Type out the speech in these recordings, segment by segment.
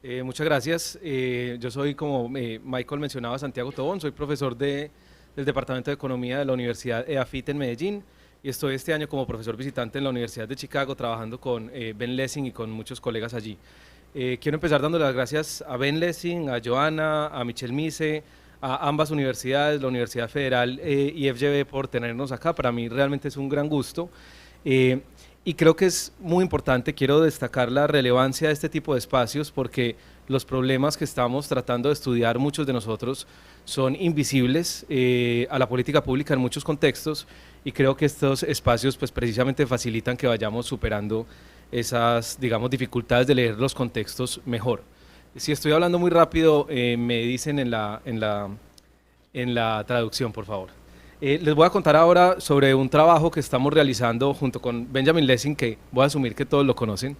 Muchas gracias. Yo soy, como Michael mencionaba, Santiago Tobón, soy profesor del Departamento de Economía de la Universidad EAFIT en Medellín y estoy este año como profesor visitante en la Universidad de Chicago trabajando con Ben Lessing y con muchos colegas allí. Quiero empezar dando las gracias a Ben Lessing, a Joana, a Michelle Mise, a ambas universidades, la Universidad Federal y FGV por tenernos acá. Para mí realmente es un gran gusto. Eh, y creo que es muy importante, quiero destacar la relevancia de este tipo de espacios porque los problemas que estamos tratando de estudiar muchos de nosotros son invisibles a la política pública en muchos contextos y creo que estos espacios pues precisamente facilitan que vayamos superando esas, digamos, dificultades de leer los contextos mejor. Si estoy hablando muy rápido, me dicen en la traducción, por favor. Les voy a contar ahora sobre un trabajo que estamos realizando junto con Benjamin Lessing, que voy a asumir que todos lo conocen,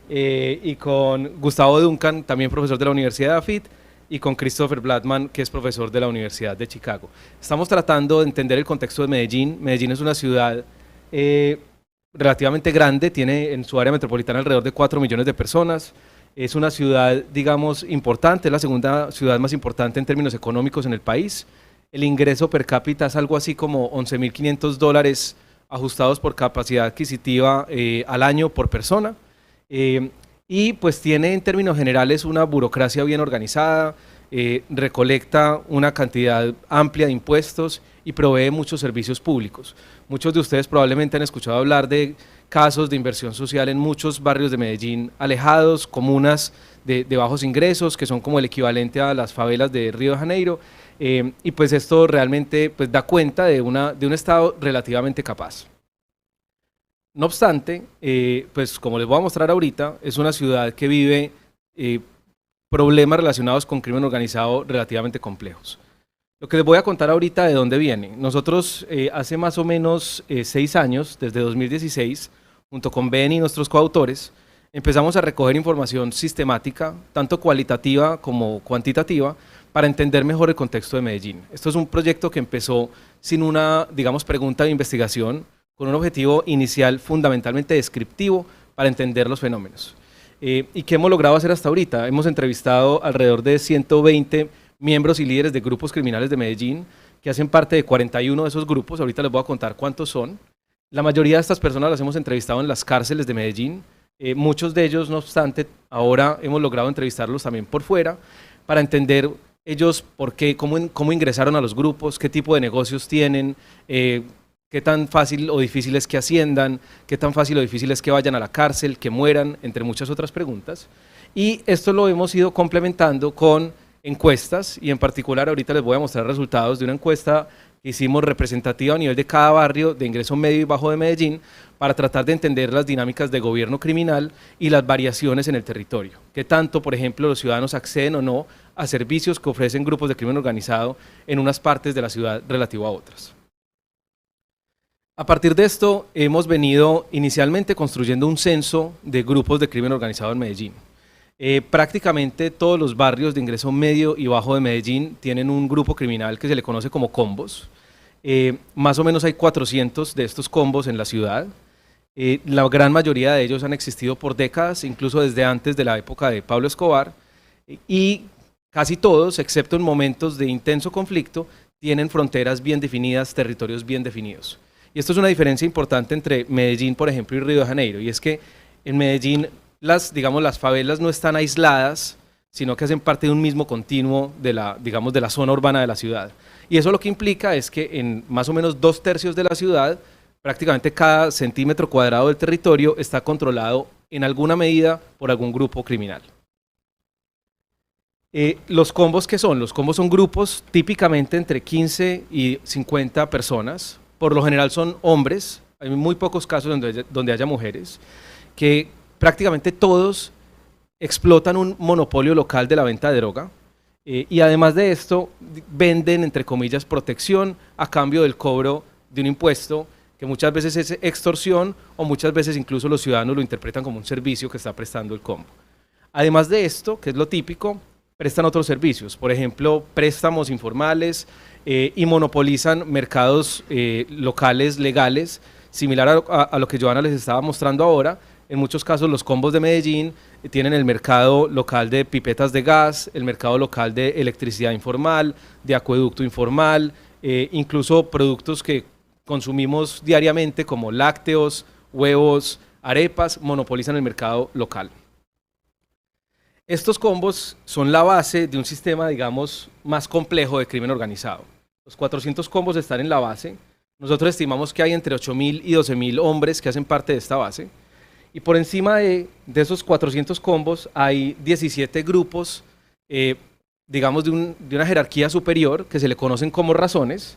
y con Gustavo Duncan, también profesor de la Universidad de AFIT, y con Christopher Blattman, que es profesor de la Universidad de Chicago. Estamos tratando de entender el contexto de Medellín. Medellín es una ciudad relativamente grande, tiene en su área metropolitana alrededor de 4 millones de personas. Es una ciudad, digamos, importante, es la segunda ciudad más importante en términos económicos en el país. El ingreso per cápita es algo así como $11.500 ajustados por capacidad adquisitiva al año por persona. Y pues tiene en términos generales una burocracia bien organizada, recolecta una cantidad amplia de impuestos y provee muchos servicios públicos. Muchos de ustedes probablemente han escuchado hablar de casos de inversión social en muchos barrios de Medellín alejados, comunas de bajos ingresos, que son como el equivalente a las favelas de Río de Janeiro, y pues esto realmente pues, da cuenta de un Estado relativamente capaz. No obstante, pues como les voy a mostrar ahorita, es una ciudad que vive problemas relacionados con crimen organizado relativamente complejos. Lo que les voy a contar ahorita de dónde viene. Nosotros hace más o menos 6 años, desde 2016, junto con Ben y nuestros coautores, empezamos a recoger información sistemática, tanto cualitativa como cuantitativa, para entender mejor el contexto de Medellín. Esto es un proyecto que empezó sin una, digamos, pregunta de investigación, con un objetivo inicial fundamentalmente descriptivo para entender los fenómenos. ¿Y qué hemos logrado hacer hasta ahorita? Hemos entrevistado alrededor de 120 miembros y líderes de grupos criminales de Medellín, que hacen parte de 41 de esos grupos. Ahorita les voy a contar cuántos son. La mayoría de estas personas las hemos entrevistado en las cárceles de Medellín. Muchos de ellos, no obstante, ahora hemos logrado entrevistarlos también por fuera para entender ellos por qué, cómo ingresaron a los grupos, qué tipo de negocios tienen, qué tan fácil o difícil es que asciendan, qué tan fácil o difícil es que vayan a la cárcel, que mueran, entre muchas otras preguntas. Y esto lo hemos ido complementando con encuestas y en particular ahorita les voy a mostrar resultados de una encuesta que hicimos representativa a nivel de cada barrio de ingreso medio y bajo de Medellín para tratar de entender las dinámicas de gobierno criminal y las variaciones en el territorio. Qué tanto, por ejemplo, los ciudadanos acceden o no a servicios que ofrecen grupos de crimen organizado en unas partes de la ciudad relativo a otras. A partir de esto, hemos venido inicialmente construyendo un censo de grupos de crimen organizado en Medellín. Prácticamente todos los barrios de ingreso medio y bajo de Medellín tienen un grupo criminal que se le conoce como combos. Más o menos hay 400 de estos combos en la ciudad. La gran mayoría de ellos han existido por décadas, incluso desde antes de la época de Pablo Escobar, y casi todos, excepto en momentos de intenso conflicto, tienen fronteras bien definidas, territorios bien definidos. Y esto es una diferencia importante entre Medellín, por ejemplo, y Río de Janeiro, y es que en Medellín digamos, las favelas no están aisladas, sino que hacen parte de un mismo continuo de la zona urbana de la ciudad. Y eso lo que implica es que en más o menos 2/3 de la ciudad, prácticamente cada centímetro cuadrado del territorio está controlado en alguna medida por algún grupo criminal. Los combos, ¿qué son? Los combos son grupos típicamente entre 15 y 50 personas, por lo general son hombres, hay muy pocos casos donde haya mujeres, que prácticamente todos explotan un monopolio local de la venta de droga y además de esto venden, entre comillas, protección a cambio del cobro de un impuesto que muchas veces es extorsión o muchas veces incluso los ciudadanos lo interpretan como un servicio que está prestando el combo. Además de esto, que es lo típico, prestan otros servicios, por ejemplo, préstamos informales y monopolizan mercados locales legales, similar a lo que Joana les estaba mostrando ahora, en muchos casos los combos de Medellín tienen el mercado local de pipetas de gas, el mercado local de electricidad informal, de acueducto informal, incluso productos que consumimos diariamente como lácteos, huevos, arepas, monopolizan el mercado local. Estos combos son la base de un sistema, digamos, más complejo de crimen organizado. Los 400 combos están en la base. Nosotros estimamos que hay entre 8.000 y 12.000 hombres que hacen parte de esta base. Y por encima de esos 400 combos hay 17 grupos, digamos, de una jerarquía superior que se le conocen como razones,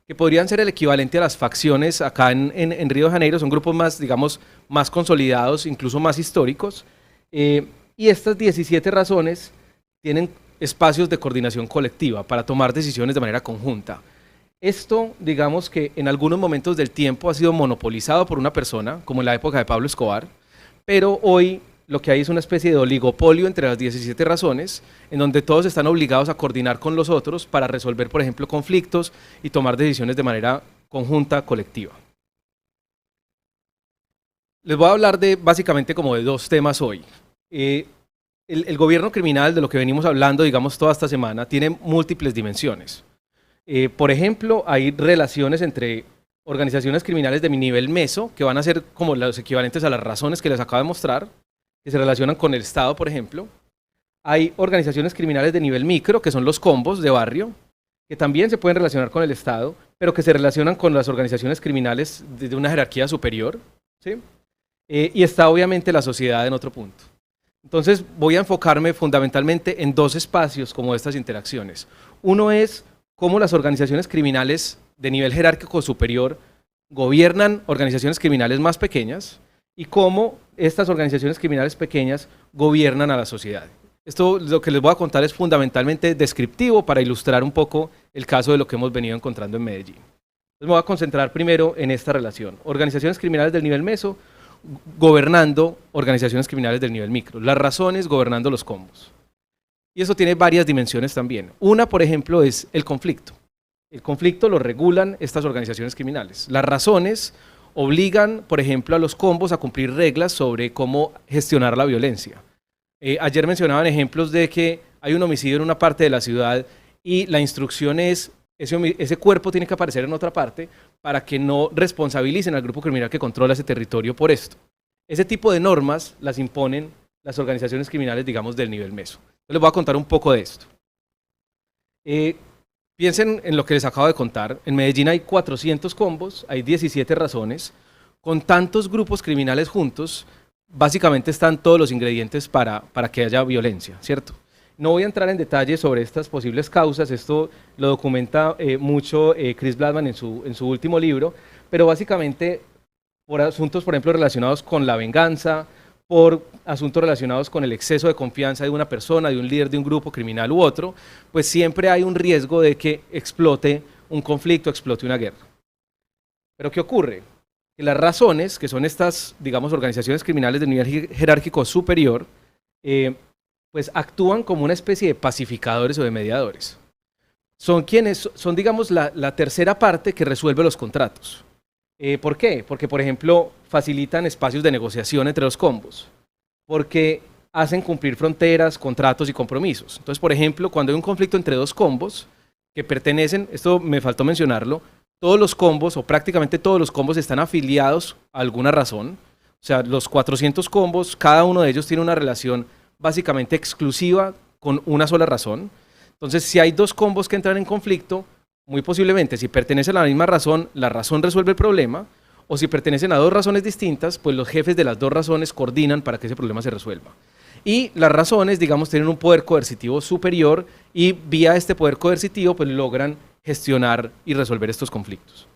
que podrían ser el equivalente a las facciones acá en Río de Janeiro. Son grupos más, digamos, más consolidados, incluso más históricos. Y estas 17 razones tienen espacios de coordinación colectiva para tomar decisiones de manera conjunta. Esto, digamos que en algunos momentos del tiempo ha sido monopolizado por una persona, como en la época de Pablo Escobar, pero hoy lo que hay es una especie de oligopolio entre las 17 razones, en donde todos están obligados a coordinar con los otros para resolver, por ejemplo, conflictos y tomar decisiones de manera conjunta, colectiva. Les voy a hablar básicamente como de dos temas hoy. El gobierno criminal, de lo que venimos hablando, digamos, toda esta semana, tiene múltiples dimensiones. Por ejemplo, hay relaciones entre organizaciones criminales de nivel meso, que van a ser como los equivalentes a las razones que les acabo de mostrar, que se relacionan con el Estado, por ejemplo. Hay organizaciones criminales de nivel micro, que son los combos de barrio, que también se pueden relacionar con el Estado, pero que se relacionan con las organizaciones criminales de una jerarquía superior, ¿sí? Y está obviamente la sociedad en otro punto. Entonces voy a enfocarme fundamentalmente en dos espacios como estas interacciones. Uno es cómo las organizaciones criminales de nivel jerárquico superior gobiernan organizaciones criminales más pequeñas y cómo estas organizaciones criminales pequeñas gobiernan a la sociedad. Esto lo que les voy a contar es fundamentalmente descriptivo para ilustrar un poco el caso de lo que hemos venido encontrando en Medellín. Entonces me voy a concentrar primero en esta relación. Organizaciones criminales del nivel meso gobernando organizaciones criminales del nivel micro. Las razones gobernando los combos. Y eso tiene varias dimensiones también. Una, por ejemplo, es el conflicto. El conflicto lo regulan estas organizaciones criminales. Las razones obligan, por ejemplo, a los combos a cumplir reglas sobre cómo gestionar la violencia. Ayer mencionaban ejemplos de que hay un homicidio en una parte de la ciudad y la instrucción es, ese cuerpo tiene que aparecer en otra parte para que no responsabilicen al grupo criminal que controla ese territorio por esto. Ese tipo de normas las imponen las organizaciones criminales, digamos, del nivel meso. Yo les voy a contar un poco de esto. Piensen en lo que les acabo de contar. En Medellín hay 400 combos, hay 17 razones. Con tantos grupos criminales juntos, básicamente están todos los ingredientes para que haya violencia, ¿cierto? No voy a entrar en detalle sobre estas posibles causas, esto lo documenta mucho Chris Blatman en su último libro, pero básicamente por asuntos, por ejemplo, relacionados con la venganza, por asuntos relacionados con el exceso de confianza de una persona, de un líder de un grupo criminal u otro, pues siempre hay un riesgo de que explote un conflicto, explote una guerra. Pero ¿qué ocurre? Que las razones, que son estas, digamos, organizaciones criminales de nivel jerárquico superior, pues actúan como una especie de pacificadores o de mediadores. Son digamos, la tercera parte que resuelve los contratos. ¿Por qué? Porque, por ejemplo, facilitan espacios de negociación entre los combos, porque hacen cumplir fronteras, contratos y compromisos. Entonces, por ejemplo, cuando hay un conflicto entre dos combos que pertenecen, esto me faltó mencionarlo, todos los combos o prácticamente todos los combos están afiliados a alguna razón. O sea, los 400 combos, cada uno de ellos tiene una relación básicamente exclusiva con una sola razón. Entonces, si hay dos combos que entran en conflicto, muy posiblemente si pertenecen a la misma razón, la razón resuelve el problema, o si pertenecen a dos razones distintas, pues los jefes de las dos razones coordinan para que ese problema se resuelva. Y las razones, digamos, tienen un poder coercitivo superior y vía este poder coercitivo pues logran gestionar y resolver estos conflictos.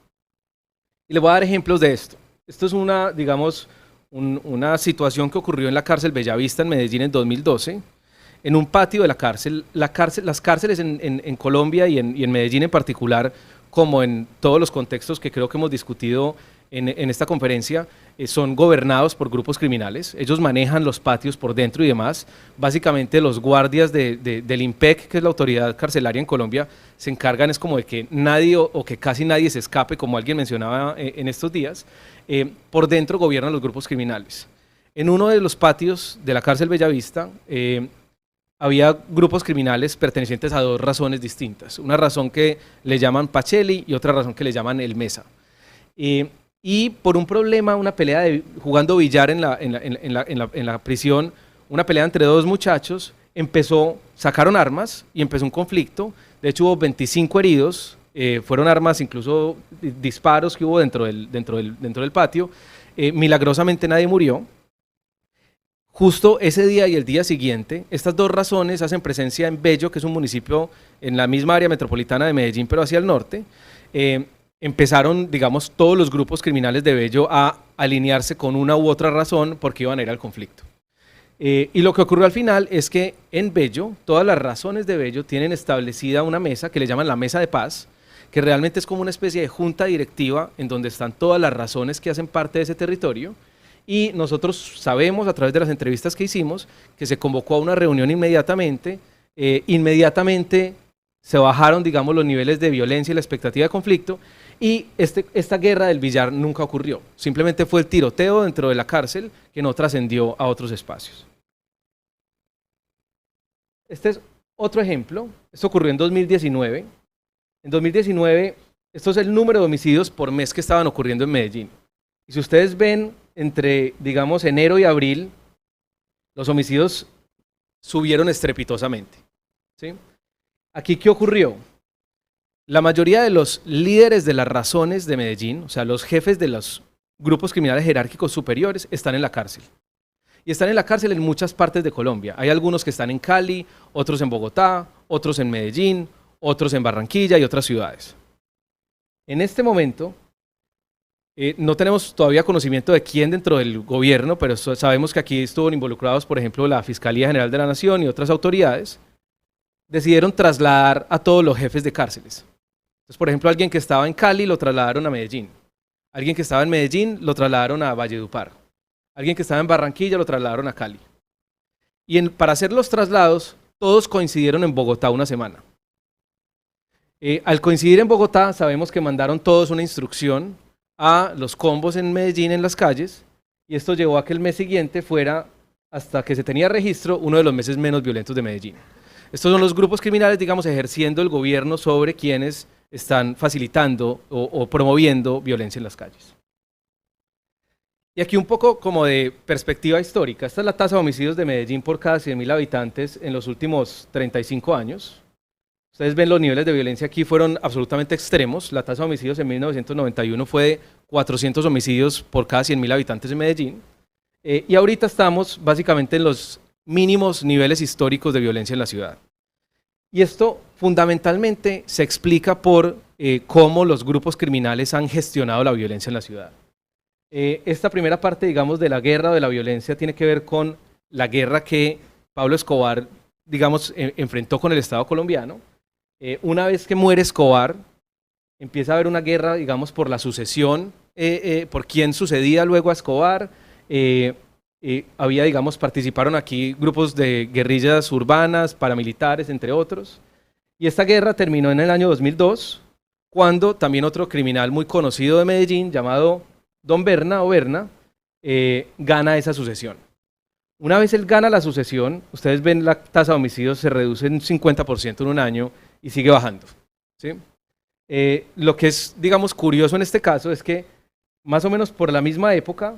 Y les voy a dar ejemplos de esto. Esto es una, digamos, una situación que ocurrió en la cárcel Bellavista en Medellín en 2012, en un patio de la cárcel. Las cárceles en Colombia y en Medellín en particular, como en todos los contextos que creo que hemos discutido en esta conferencia, son gobernados por grupos criminales. Ellos manejan los patios por dentro y demás. Básicamente los guardias del IMPEC, que es la autoridad carcelaria en Colombia, se encargan es como de que nadie o que casi nadie se escape, como alguien mencionaba en estos días. Por dentro gobiernan los grupos criminales. En uno de los patios de la cárcel Bellavista había grupos criminales pertenecientes a dos razones distintas. Una razón que le llaman Pacelli y otra razón que le llaman El Mesa. Y por un problema, una pelea jugando billar en la prisión, una pelea entre dos muchachos, sacaron armas y empezó un conflicto. De hecho hubo 25 heridos, fueron armas, incluso disparos que hubo dentro del patio. Milagrosamente nadie murió. Justo ese día y el día siguiente, estas dos razones hacen presencia en Bello, que es un municipio en la misma área metropolitana de Medellín, pero hacia el norte. Empezaron, digamos, todos los grupos criminales de Bello a alinearse con una u otra razón porque iban a ir al conflicto. Y lo que ocurrió al final es que en Bello, todas las razones de Bello tienen establecida una mesa que le llaman la Mesa de Paz, que realmente es como una especie de junta directiva en donde están todas las razones que hacen parte de ese territorio. Y nosotros sabemos a través de las entrevistas que hicimos que se convocó a una reunión inmediatamente. Inmediatamente se bajaron, digamos, los niveles de violencia y la expectativa de conflicto. Y esta guerra del billar nunca ocurrió. Simplemente fue el tiroteo dentro de la cárcel que no trascendió a otros espacios. Este es otro ejemplo. Esto ocurrió en 2019. En 2019, esto es el número de homicidios por mes que estaban ocurriendo en Medellín. Y si ustedes ven entre, digamos, enero y abril, los homicidios subieron estrepitosamente, ¿sí? Aquí, ¿qué ocurrió? La mayoría de los líderes de las razones de Medellín, o sea, los jefes de los grupos criminales jerárquicos superiores, están en la cárcel. Y están en la cárcel en muchas partes de Colombia. Hay algunos que están en Cali, otros en Bogotá, otros en Medellín, otros en Barranquilla y otras ciudades. En este momento, no tenemos todavía conocimiento de quién dentro del gobierno, pero sabemos que aquí estuvieron involucrados, por ejemplo, la Fiscalía General de la Nación y otras autoridades, decidieron trasladar a todos los jefes de cárceles. Entonces, por ejemplo, alguien que estaba en Cali lo trasladaron a Medellín, alguien que estaba en Medellín lo trasladaron a Valledupar, alguien que estaba en Barranquilla lo trasladaron a Cali. Y para hacer los traslados, todos coincidieron en Bogotá una semana. Al coincidir en Bogotá, sabemos que mandaron todos una instrucción a los combos en Medellín en las calles, y esto llevó a que el mes siguiente fuera, hasta que se tenía registro, uno de los meses menos violentos de Medellín. Estos son los grupos criminales, digamos, ejerciendo el gobierno sobre quienes están facilitando o promoviendo violencia en las calles. Y aquí un poco como de perspectiva histórica. Esta es la tasa de homicidios de Medellín por cada 100.000 habitantes en los últimos 35 años. Ustedes ven los niveles de violencia aquí fueron absolutamente extremos. La tasa de homicidios en 1991 fue de 400 homicidios por cada 100.000 habitantes en Medellín. Y ahorita estamos básicamente en los mínimos niveles históricos de violencia en la ciudad. Y esto fundamentalmente se explica por cómo los grupos criminales han gestionado la violencia en la ciudad. Esta primera parte, digamos, de la guerra o de la violencia tiene que ver con la guerra que Pablo Escobar, digamos, enfrentó con el Estado colombiano. Una vez que muere Escobar, empieza a haber una guerra, digamos, por la sucesión, por quién sucedía luego a Escobar. Participaron aquí grupos de guerrillas urbanas, paramilitares, entre otros. Y esta guerra terminó en el año 2002, cuando también otro criminal muy conocido de Medellín, llamado Don Berna o Berna, gana esa sucesión. Una vez él gana la sucesión, ustedes ven la tasa de homicidios se reduce en 50% en un año y sigue bajando, ¿sí? Lo que es, digamos, curioso en este caso es que más o menos por la misma época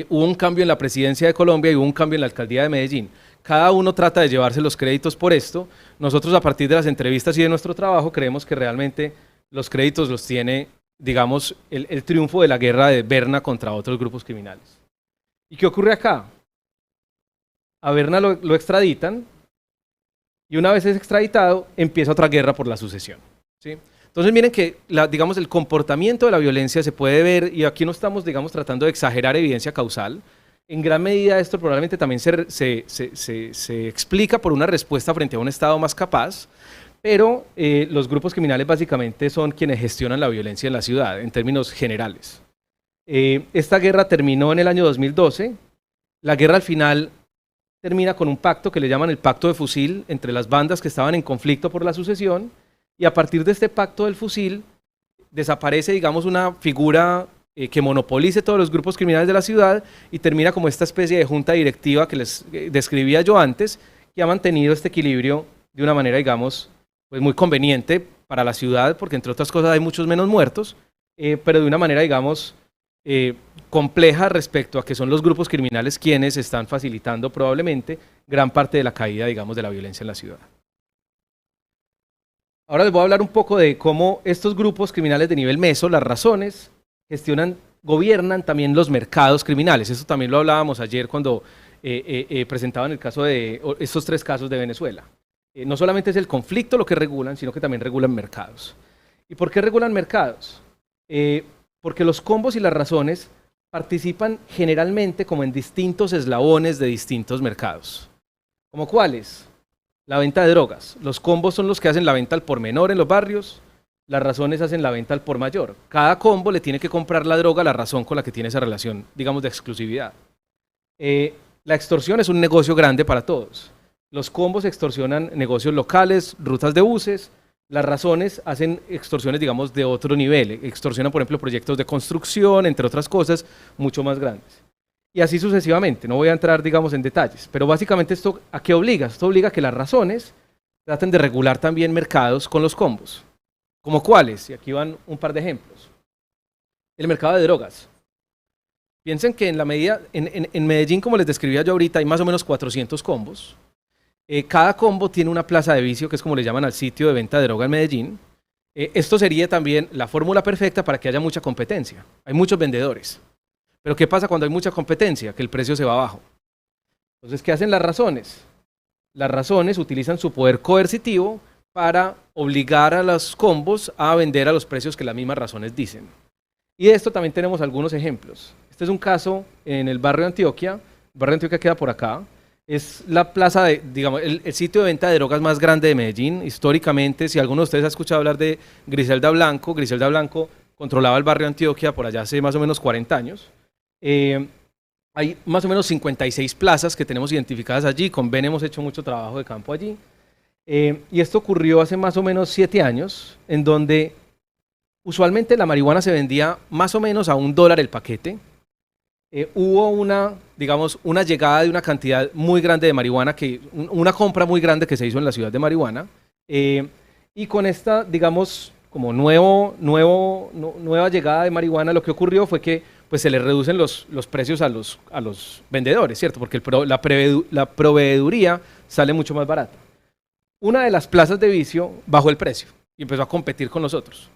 hubo un cambio en la presidencia de Colombia y hubo un cambio en la alcaldía de Medellín. Cada uno trata de llevarse los créditos por esto. Nosotros, a partir de las entrevistas y de nuestro trabajo, creemos que realmente los créditos los tiene, digamos, el triunfo de la guerra de Berna contra otros grupos criminales. ¿Y qué ocurre acá? A Berna lo extraditan y una vez es extraditado empieza otra guerra por la sucesión, ¿sí? Entonces miren que digamos, el comportamiento de la violencia se puede ver, y aquí no estamos, digamos, tratando de exagerar evidencia causal. En gran medida esto probablemente también se explica por una respuesta frente a un Estado más capaz, pero los grupos criminales básicamente son quienes gestionan la violencia en la ciudad en términos generales. Esta guerra terminó en el año 2012. La guerra al final termina con un pacto que le llaman el pacto de fusil entre las bandas que estaban en conflicto por la sucesión, y a partir de este pacto del fusil desaparece, digamos, una figura que monopolice todos los grupos criminales de la ciudad y termina como esta especie de junta directiva que les describía yo antes, que ha mantenido este equilibrio de una manera, digamos, pues muy conveniente para la ciudad, porque entre otras cosas hay muchos menos muertos, pero de una manera, digamos, compleja respecto a que son los grupos criminales quienes están facilitando probablemente gran parte de la caída, digamos, de la violencia en la ciudad. Ahora les voy a hablar un poco de cómo estos grupos criminales de nivel meso, las razones, gobiernan también los mercados criminales. Eso también lo hablábamos ayer cuando presentaban el caso de estos 3 casos de Venezuela. No solamente es el conflicto lo que regulan, sino que también regulan mercados. ¿Y por qué regulan mercados? Porque los combos y las razones participan generalmente como en distintos eslabones de distintos mercados. ¿Como cuáles? La venta de drogas. Los combos son los que hacen la venta al por menor en los barrios, las razones hacen la venta al por mayor. Cada combo le tiene que comprar la droga a la razón con la que tiene esa relación, digamos, de exclusividad. La extorsión es un negocio grande para todos. Los combos extorsionan negocios locales, rutas de buses. Las razones hacen extorsiones, digamos, de otro nivel. Extorsionan, por ejemplo, proyectos de construcción, entre otras cosas, mucho más grandes. Y así sucesivamente. No voy a entrar, digamos, en detalles. Pero básicamente esto, ¿a qué obliga? Esto obliga a que las razones traten de regular también mercados con los combos. ¿Como cuáles? Y aquí van un par de ejemplos. El mercado de drogas. Piensen que en la medida, en Medellín, como les describía yo ahorita, hay más o menos 400 combos. Cada combo tiene una plaza de vicio, que es como le llaman al sitio de venta de droga en Medellín. Esto sería también la fórmula perfecta para que haya mucha competencia. Hay muchos vendedores. Pero ¿qué pasa cuando hay mucha competencia? Que el precio se va abajo. Entonces, ¿qué hacen las razones? Las razones utilizan su poder coercitivo para obligar a los combos a vender a los precios que las mismas razones dicen. Y de esto también tenemos algunos ejemplos. Este es un caso en el barrio de Antioquia. El barrio de Antioquia queda por acá. Es la plaza, digamos, el sitio de venta de drogas más grande de Medellín. Históricamente, si alguno de ustedes ha escuchado hablar de Griselda Blanco controlaba el barrio de Antioquia por allá hace más o menos 40 años. Hay más o menos 56 plazas que tenemos identificadas allí. Con Ben hemos hecho mucho trabajo de campo allí. Y esto ocurrió hace más o menos 7 años, en donde usualmente la marihuana se vendía más o menos a $1 el paquete. Hubo una llegada de una cantidad muy grande de marihuana, una compra muy grande que se hizo en la ciudad de marihuana. Y con esta, digamos, como nueva llegada de marihuana, lo que ocurrió fue que pues, se le reducen los precios a los vendedores, ¿cierto? Porque la proveeduría sale mucho más barata. Una de las plazas de vicio bajó el precio y empezó a competir con los otros.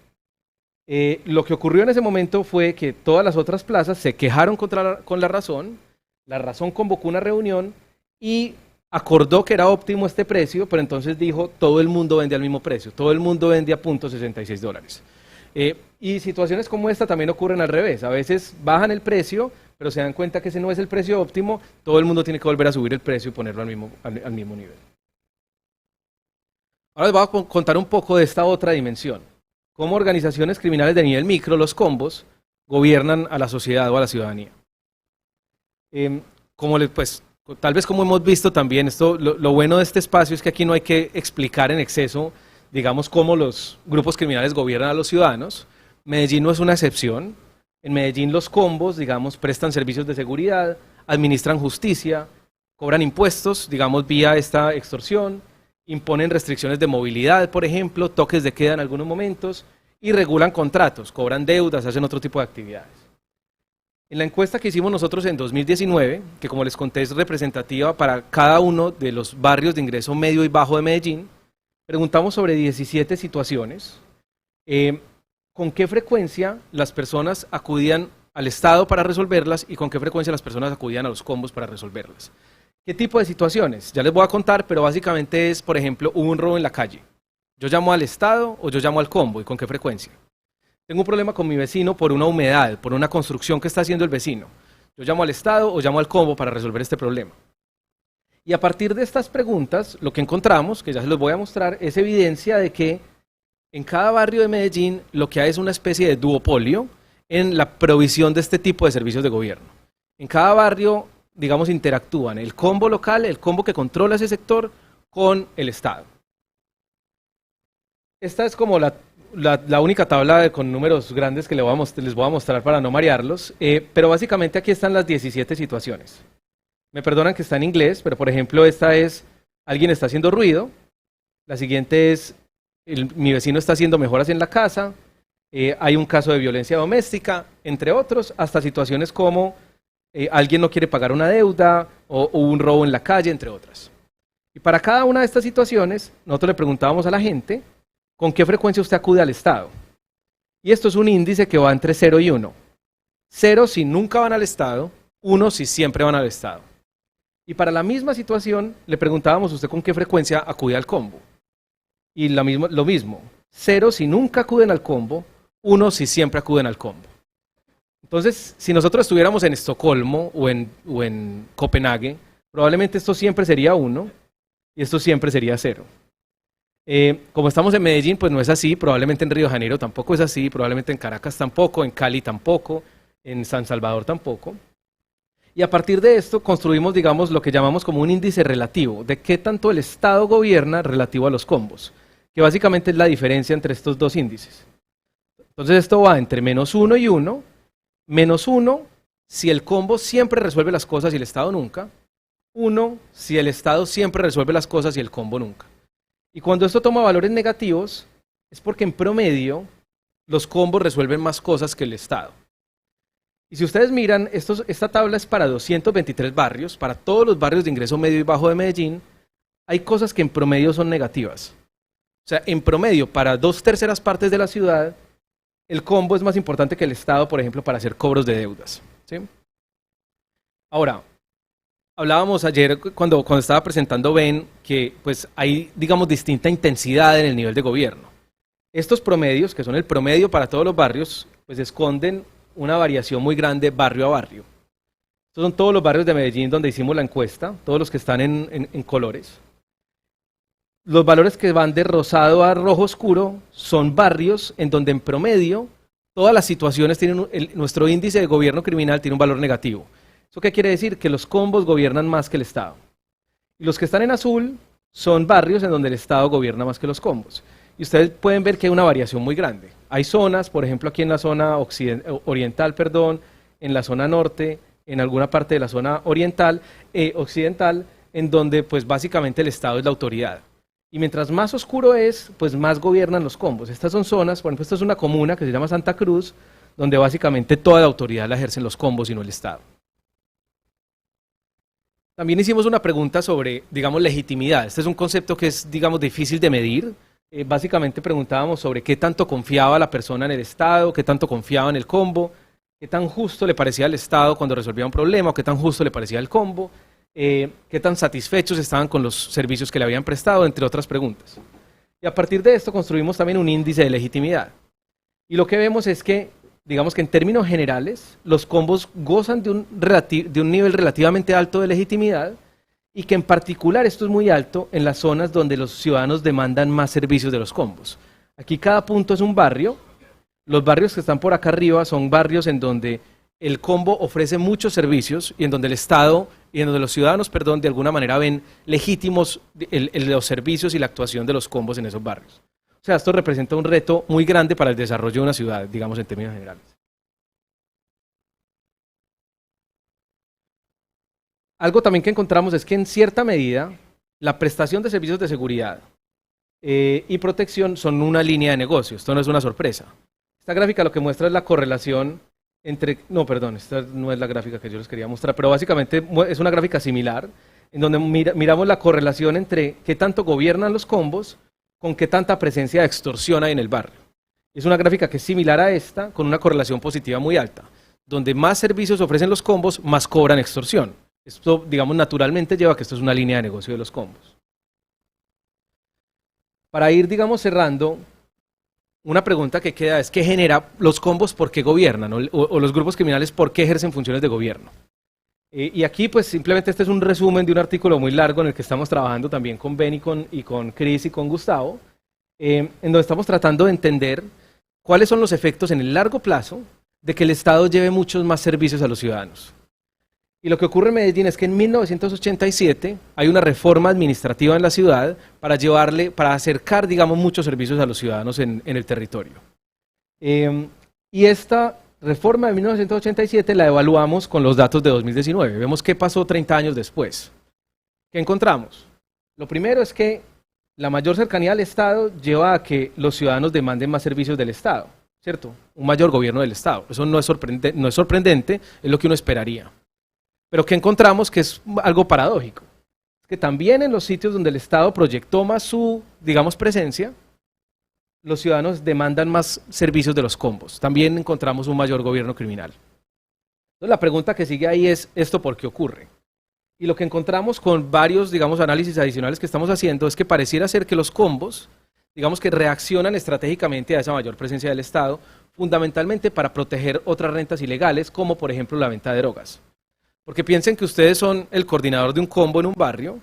Lo que ocurrió en ese momento fue que todas las otras plazas se quejaron con la razón convocó una reunión y acordó que era óptimo este precio, pero entonces dijo, todo el mundo vende al mismo precio, todo el mundo vende a $0.66. Y situaciones como esta también ocurren al revés, a veces bajan el precio, pero se dan cuenta que ese no es el precio óptimo, todo el mundo tiene que volver a subir el precio y ponerlo al mismo nivel. Ahora les voy a contar un poco de esta otra dimensión. Cómo organizaciones criminales de nivel micro, los combos, gobiernan a la sociedad o a la ciudadanía. Tal vez como hemos visto también, lo bueno de este espacio es que aquí no hay que explicar en exceso, digamos, cómo los grupos criminales gobiernan a los ciudadanos. Medellín no es una excepción. En Medellín los combos, digamos, prestan servicios de seguridad, administran justicia, cobran impuestos, digamos, vía esta extorsión, imponen restricciones de movilidad, por ejemplo, toques de queda en algunos momentos, y regulan contratos, cobran deudas, hacen otro tipo de actividades. En la encuesta que hicimos nosotros en 2019, que como les conté es representativa para cada uno de los barrios de ingreso medio y bajo de Medellín, preguntamos sobre 17 situaciones, con qué frecuencia las personas acudían al Estado para resolverlas y con qué frecuencia las personas acudían a los combos para resolverlas. ¿Qué tipo de situaciones? Ya les voy a contar, pero básicamente es, por ejemplo, hubo un robo en la calle. Yo llamo al Estado o yo llamo al combo, ¿y con qué frecuencia? Tengo un problema con mi vecino por una humedad, por una construcción que está haciendo el vecino. Yo llamo al Estado o llamo al combo para resolver este problema. Y a partir de estas preguntas, lo que encontramos, que ya se los voy a mostrar, es evidencia de que en cada barrio de Medellín lo que hay es una especie de duopolio en la provisión de este tipo de servicios de gobierno. En cada barrio, digamos, interactúan el combo local, el combo que controla ese sector, con el Estado. Esta es como la única tabla con números grandes que les voy a mostrar para no marearlos, pero básicamente aquí están las 17 situaciones. Me perdonan que está en inglés, pero por ejemplo esta es, alguien está haciendo ruido, la siguiente es, mi vecino está haciendo mejoras en la casa, hay un caso de violencia doméstica, entre otros, hasta situaciones como alguien no quiere pagar una deuda o hubo un robo en la calle, entre otras. Y para cada una de estas situaciones, nosotros le preguntábamos a la gente con qué frecuencia usted acude al Estado. Y esto es un índice que va entre 0 y 1. 0 si nunca van al Estado, 1 si siempre van al Estado. Y para la misma situación, le preguntábamos a usted con qué frecuencia acude al combo. Y lo mismo, 0 si nunca acuden al combo, 1 si siempre acuden al combo. Entonces, si nosotros estuviéramos en Estocolmo o en Copenhague, probablemente esto siempre sería 1 y esto siempre sería 0. Como estamos en Medellín, pues no es así, probablemente en Río de Janeiro tampoco es así, probablemente en Caracas tampoco, en Cali tampoco, en San Salvador tampoco. Y a partir de esto construimos, digamos, lo que llamamos como un índice relativo, de qué tanto el Estado gobierna relativo a los combos, que básicamente es la diferencia entre estos dos índices. Entonces esto va entre -1 y 1, -1 si el combo siempre resuelve las cosas y el Estado nunca, 1 si el Estado siempre resuelve las cosas y el combo nunca. Y cuando esto toma valores negativos, es porque en promedio los combos resuelven más cosas que el Estado. Y si ustedes miran, esta tabla es para 223 barrios, para todos los barrios de ingreso medio y bajo de Medellín, hay cosas que en promedio son negativas. O sea, en promedio, para 2/3 partes de la ciudad, el combo es más importante que el Estado, por ejemplo, para hacer cobros de deudas. ¿Sí? Ahora, hablábamos ayer cuando estaba presentando Ben que pues hay, digamos, distinta intensidad en el nivel de gobierno. Estos promedios, que son el promedio para todos los barrios, pues esconden una variación muy grande barrio a barrio. Estos son todos los barrios de Medellín donde hicimos la encuesta, todos los que están en colores. Los valores que van de rosado a rojo oscuro son barrios en donde en promedio todas las situaciones tienen, nuestro índice de gobierno criminal tiene un valor negativo. ¿Eso qué quiere decir? Que los combos gobiernan más que el Estado. Y los que están en azul son barrios en donde el Estado gobierna más que los combos. Y ustedes pueden ver que hay una variación muy grande. Hay zonas, por ejemplo aquí en la zona oriental, en la zona norte, en alguna parte de la zona occidental, en donde pues básicamente el Estado es la autoridad. Y mientras más oscuro es, pues más gobiernan los combos. Estas son zonas, por ejemplo, esta es una comuna que se llama Santa Cruz, donde básicamente toda la autoridad la ejercen los combos y no el Estado. También hicimos una pregunta sobre, digamos, legitimidad. Este es un concepto que es, digamos, difícil de medir. Básicamente preguntábamos sobre qué tanto confiaba la persona en el Estado, qué tanto confiaba en el combo, qué tan justo le parecía al Estado cuando resolvía un problema, o qué tan justo le parecía el combo, qué tan satisfechos estaban con los servicios que le habían prestado, entre otras preguntas. Y a partir de esto construimos también un índice de legitimidad. Y lo que vemos es que, digamos que en términos generales, los combos gozan de un nivel relativamente alto de legitimidad y que en particular esto es muy alto en las zonas donde los ciudadanos demandan más servicios de los combos. Aquí cada punto es un barrio. Los barrios que están por acá arriba son barrios en donde el combo ofrece muchos servicios y en donde el Estado y en donde los ciudadanos, de alguna manera ven legítimos los servicios y la actuación de los combos en esos barrios. O sea, esto representa un reto muy grande para el desarrollo de una ciudad, digamos en términos generales. Algo también que encontramos es que en cierta medida la prestación de servicios de seguridad y protección son una línea de negocio. Esto no es una sorpresa. Esta gráfica lo que muestra es la correlación entre... No, perdón, esta no es la gráfica que yo les quería mostrar, pero básicamente es una gráfica similar en donde miramos la correlación entre qué tanto gobiernan los combos con qué tanta presencia de extorsión hay en el barrio. Es una gráfica que es similar a esta, con una correlación positiva muy alta. Donde más servicios ofrecen los combos, más cobran extorsión. Esto, digamos, naturalmente lleva a que esto es una línea de negocio de los combos. Para ir, digamos, cerrando, una pregunta que queda es ¿qué genera los combos? ¿Por qué gobiernan? O los grupos criminales, ¿por qué ejercen funciones de gobierno? Y aquí, pues, simplemente este es un resumen de un artículo muy largo en el que estamos trabajando también con Ben y con Chris y con Gustavo, en donde estamos tratando de entender cuáles son los efectos en el largo plazo de que el Estado lleve muchos más servicios a los ciudadanos. Y lo que ocurre en Medellín es que en 1987 hay una reforma administrativa en la ciudad para acercar, digamos, muchos servicios a los ciudadanos en el territorio. Y esta reforma de 1987 la evaluamos con los datos de 2019. Vemos qué pasó 30 años después. ¿Qué encontramos? Lo primero es que la mayor cercanía al Estado lleva a que los ciudadanos demanden más servicios del Estado, ¿cierto? Un mayor gobierno del Estado. Eso no es sorprendente, es lo que uno esperaría. Pero ¿qué encontramos? Que es algo paradójico. Es que también en los sitios donde el Estado proyectó más su, digamos, presencia, los ciudadanos demandan más servicios de los combos. También encontramos un mayor gobierno criminal. Entonces la pregunta que sigue ahí es, ¿esto por qué ocurre? Y lo que encontramos con varios, digamos, análisis adicionales que estamos haciendo es que pareciera ser que los combos, digamos que reaccionan estratégicamente a esa mayor presencia del Estado, fundamentalmente para proteger otras rentas ilegales, como por ejemplo la venta de drogas. Porque piensen que ustedes son el coordinador de un combo en un barrio,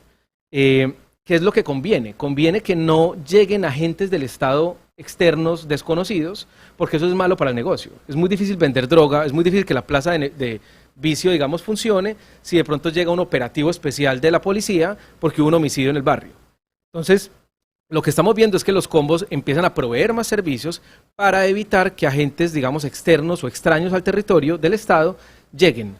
¿qué es lo que conviene? Conviene que no lleguen agentes del Estado externos desconocidos, porque eso es malo para el negocio. Es muy difícil vender droga, es muy difícil que la plaza de vicio, digamos, funcione si de pronto llega un operativo especial de la policía porque hubo un homicidio en el barrio. Entonces, lo que estamos viendo es que los combos empiezan a proveer más servicios para evitar que agentes, digamos, externos o extraños al territorio del Estado lleguen.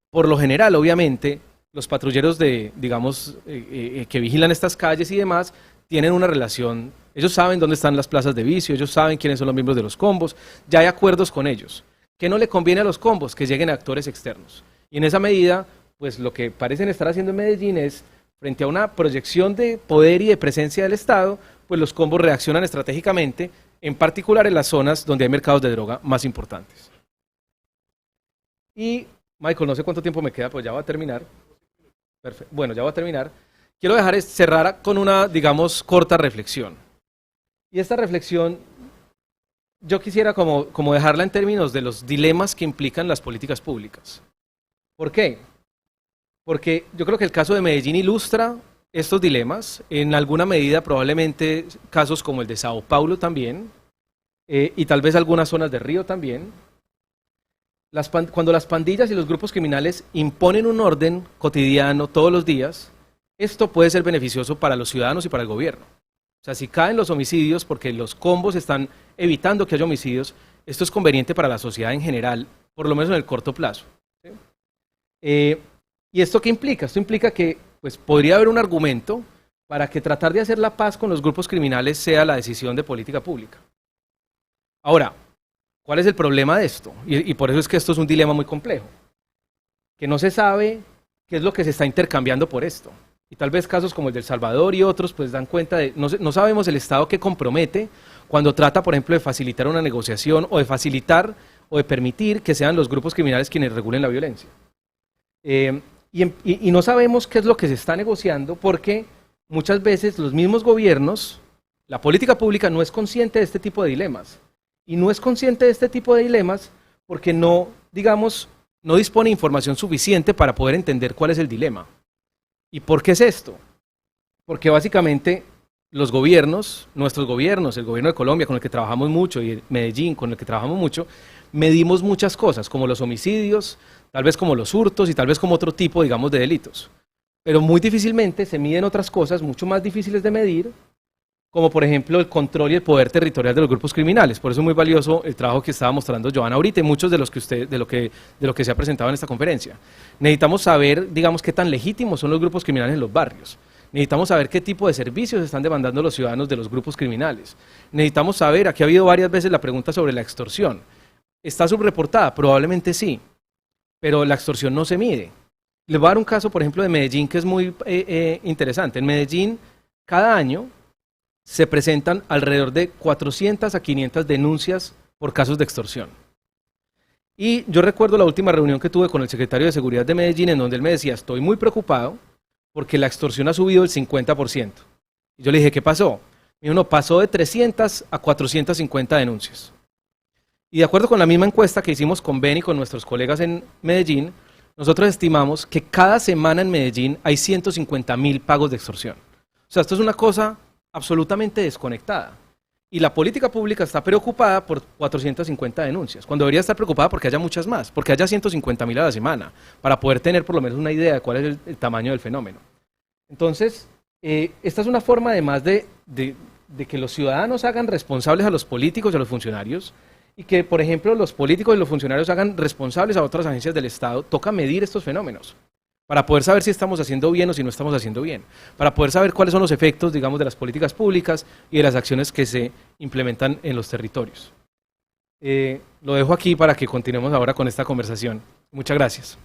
Por lo general, obviamente, los patrulleros digamos, que vigilan estas calles y demás, tienen una relación, ellos saben dónde están las plazas de vicio, ellos saben quiénes son los miembros de los combos, ya hay acuerdos con ellos. ¿Qué no le conviene a los combos? Que lleguen actores externos. Y en esa medida, pues lo que parecen estar haciendo en Medellín es, frente a una proyección de poder y de presencia del Estado, pues los combos reaccionan estratégicamente, en particular en las zonas donde hay mercados de droga más importantes. Y Michael, no sé cuánto tiempo me queda, pues ya va a terminar. Perfecto. Bueno, ya va a terminar. Quiero cerrar con una, digamos, corta reflexión. Y esta reflexión, yo quisiera como dejarla en términos de los dilemas que implican las políticas públicas. ¿Por qué? Porque yo creo que el caso de Medellín ilustra estos dilemas, en alguna medida probablemente casos como el de Sao Paulo también, y tal vez algunas zonas de Río también. Cuando las pandillas y los grupos criminales imponen un orden cotidiano todos los días, esto puede ser beneficioso para los ciudadanos y para el gobierno. O sea, si caen los homicidios porque los combos están evitando que haya homicidios, esto es conveniente para la sociedad en general, por lo menos en el corto plazo. ¿Sí? ¿Y esto qué implica? Esto implica que pues, podría haber un argumento para que tratar de hacer la paz con los grupos criminales sea la decisión de política pública. Ahora, ¿cuál es el problema de esto? Y por eso es que esto es un dilema muy complejo. Que no se sabe qué es lo que se está intercambiando por esto. Y tal vez casos como el de El Salvador y otros pues dan cuenta de, no sabemos el Estado que compromete cuando trata, por ejemplo, de facilitar una negociación o de facilitar o de permitir que sean los grupos criminales quienes regulen la violencia. Y no sabemos qué es lo que se está negociando porque muchas veces los mismos gobiernos, la política pública no es consciente de este tipo de dilemas. Y no es consciente de este tipo de dilemas porque no, digamos, no dispone de información suficiente para poder entender cuál es el dilema. ¿Y por qué es esto? Porque básicamente los gobiernos, nuestros gobiernos, el gobierno de Colombia con el que trabajamos mucho y Medellín con el que trabajamos mucho, medimos muchas cosas, como los homicidios, tal vez como los hurtos y tal vez como otro tipo, digamos, de delitos. Pero muy difícilmente se miden otras cosas mucho más difíciles de medir, como por ejemplo el control y el poder territorial de los grupos criminales. Por eso es muy valioso el trabajo que estaba mostrando Joana ahorita y muchos de lo que se ha presentado en esta conferencia. Necesitamos saber, digamos, qué tan legítimos son los grupos criminales en los barrios. Necesitamos saber qué tipo de servicios están demandando los ciudadanos de los grupos criminales. Necesitamos saber, aquí ha habido varias veces la pregunta sobre la extorsión. ¿Está subreportada? Probablemente sí, pero la extorsión no se mide. Les voy a dar un caso, por ejemplo, de Medellín que es muy interesante. En Medellín, cada año se presentan alrededor de 400 a 500 denuncias por casos de extorsión. Y yo recuerdo la última reunión que tuve con el secretario de Seguridad de Medellín, en donde él me decía, estoy muy preocupado porque la extorsión ha subido el 50%. Y yo le dije, ¿qué pasó? Me dijo, no, pasó de 300 a 450 denuncias. Y de acuerdo con la misma encuesta que hicimos con Ben y con nuestros colegas en Medellín, nosotros estimamos que cada semana en Medellín hay 150.000 pagos de extorsión. O sea, esto es una cosa absolutamente desconectada. Y la política pública está preocupada por 450 denuncias, cuando debería estar preocupada porque haya muchas más, porque haya 150.000 a la semana, para poder tener por lo menos una idea de cuál es el tamaño del fenómeno. Entonces, esta es una forma además de que los ciudadanos hagan responsables a los políticos y a los funcionarios, y que, por ejemplo, los políticos y los funcionarios hagan responsables a otras agencias del Estado. Toca medir estos fenómenos para poder saber si estamos haciendo bien o si no estamos haciendo bien, para poder saber cuáles son los efectos, digamos, de las políticas públicas y de las acciones que se implementan en los territorios. Lo dejo aquí para que continuemos ahora con esta conversación. Muchas gracias.